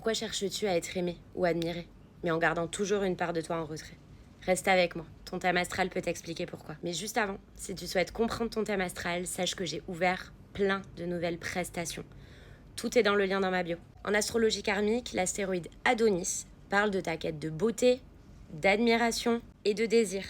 Pourquoi cherches-tu à être aimé ou admiré, mais en gardant toujours une part de toi en retrait? Reste avec moi, ton thème astral peut t'expliquer pourquoi. Mais juste avant, si tu souhaites comprendre ton thème astral, sache que j'ai ouvert plein de nouvelles prestations. Tout est dans le lien dans ma bio. En astrologie karmique, l'astéroïde Adonis parle de ta quête de beauté, d'admiration et de désir.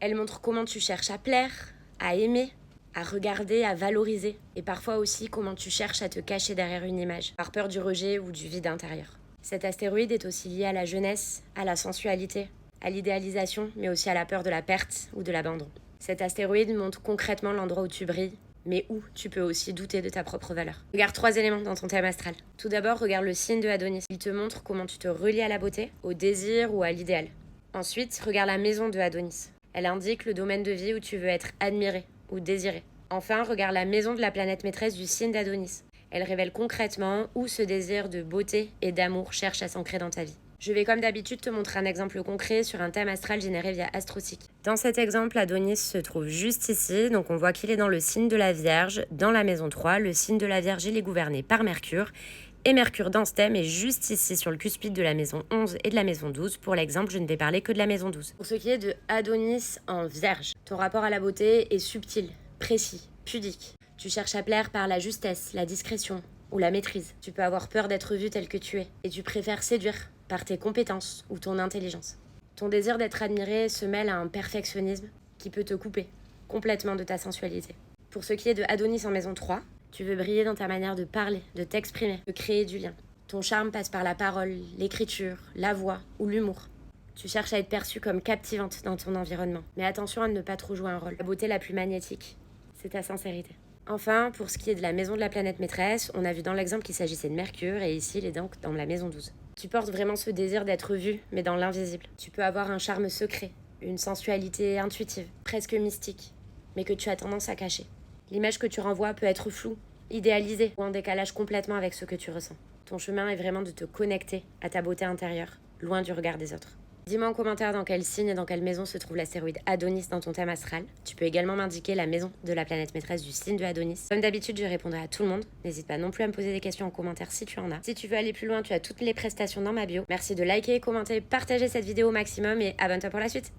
Elle montre comment tu cherches à plaire, à aimer, à regarder, à valoriser. Et parfois aussi comment tu cherches à te cacher derrière une image, par peur du rejet ou du vide intérieur. Cet astéroïde est aussi lié à la jeunesse, à la sensualité, à l'idéalisation, mais aussi à la peur de la perte ou de l'abandon. Cet astéroïde montre concrètement l'endroit où tu brilles, mais où tu peux aussi douter de ta propre valeur. Regarde 3 éléments dans ton thème astral. Tout d'abord, regarde le signe de Adonis. Il te montre comment tu te relis à la beauté, au désir ou à l'idéal. Ensuite, regarde la maison de Adonis. Elle indique le domaine de vie où tu veux être admiré ou désiré. Enfin, regarde la maison de la planète maîtresse du signe d'Adonis. Elle révèle concrètement où ce désir de beauté et d'amour cherche à s'ancrer dans ta vie. Je vais comme d'habitude te montrer un exemple concret sur un thème astral généré via AstroSeek. Dans cet exemple, Adonis se trouve juste ici, donc on voit qu'il est dans le signe de la Vierge, dans la maison 3. Le signe de la Vierge, il est gouverné par Mercure. Et Mercure dans ce thème est juste ici sur le cuspide de la maison 11 et de la maison 12. Pour l'exemple, je ne vais parler que de la maison 12. Pour ce qui est de Adonis en Vierge, ton rapport à la beauté est subtil, précis, pudique. Tu cherches à plaire par la justesse, la discrétion ou la maîtrise. Tu peux avoir peur d'être vu tel que tu es et tu préfères séduire par tes compétences ou ton intelligence. Ton désir d'être admiré se mêle à un perfectionnisme qui peut te couper complètement de ta sensualité. Pour ce qui est de Adonis en maison 3, tu veux briller dans ta manière de parler, de t'exprimer, de créer du lien. Ton charme passe par la parole, l'écriture, la voix ou l'humour. Tu cherches à être perçue comme captivante dans ton environnement. Mais attention à ne pas trop jouer un rôle. La beauté la plus magnétique, c'est ta sincérité. Enfin, pour ce qui est de la maison de la planète maîtresse, on a vu dans l'exemple qu'il s'agissait de Mercure et ici il est donc dans la maison 12. Tu portes vraiment ce désir d'être vu, mais dans l'invisible. Tu peux avoir un charme secret, une sensualité intuitive, presque mystique, mais que tu as tendance à cacher. L'image que tu renvoies peut être floue, idéalisée ou en décalage complètement avec ce que tu ressens. Ton chemin est vraiment de te connecter à ta beauté intérieure, loin du regard des autres. Dis-moi en commentaire dans quel signe et dans quelle maison se trouve l'astéroïde Adonis dans ton thème astral. Tu peux également m'indiquer la maison de la planète maîtresse du signe de Adonis. Comme d'habitude, je répondrai à tout le monde. N'hésite pas non plus à me poser des questions en commentaire si tu en as. Si tu veux aller plus loin, tu as toutes les prestations dans ma bio. Merci de liker, commenter, partager cette vidéo au maximum et abonne-toi pour la suite.